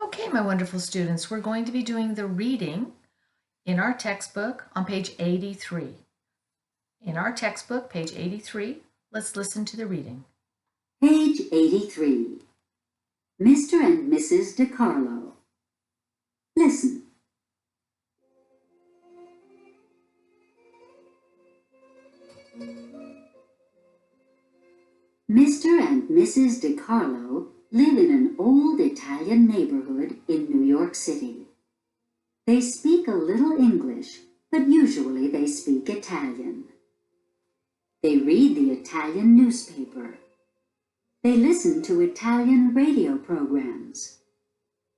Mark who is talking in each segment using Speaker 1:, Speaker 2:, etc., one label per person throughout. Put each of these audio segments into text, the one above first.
Speaker 1: Okay, my wonderful students, we're going to be doing the reading in our textbook on page 83. In our textbook, page 83, let's listen to the reading.
Speaker 2: Page 83. Mr. and Mrs. DiCarlo. Listen. Mr. and Mrs. DiCarlo live in an old Italian neighborhood in New York City. They speak a little English, but usually they speak Italian. They read the Italian newspaper. They listen to Italian radio programs.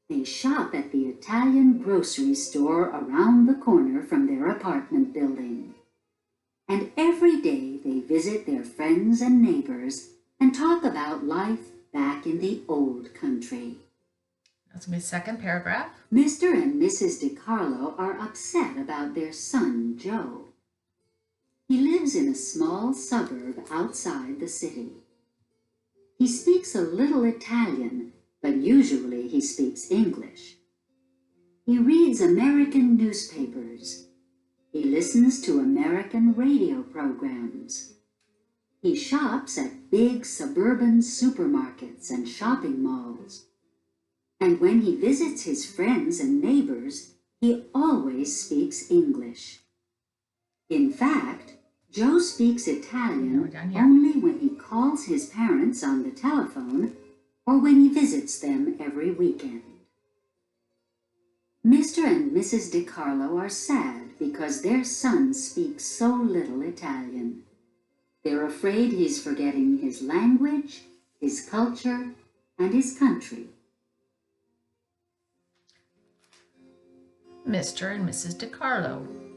Speaker 2: They shop at the Italian grocery store around the corner from their apartment building. And every day they visit their friends and neighbors and talk about life back in the old country.
Speaker 1: That's my second paragraph.
Speaker 2: Mr. and Mrs. DiCarlo are upset about their son, Joe. He lives in a small suburb outside the city. He speaks a little Italian, but usually he speaks English. He reads American newspapers. He listens to American radio programs. He shops at big suburban supermarkets and shopping malls. And when he visits his friends and neighbors, he always speaks English. In fact, Joe speaks Italian only when he calls his parents on the telephone or when he visits them every weekend. Mr. and Mrs. DiCarlo are sad because their son speaks so little Italian. They're afraid he's forgetting his language, his culture, and his country.
Speaker 1: Mr. and Mrs. DiCarlo.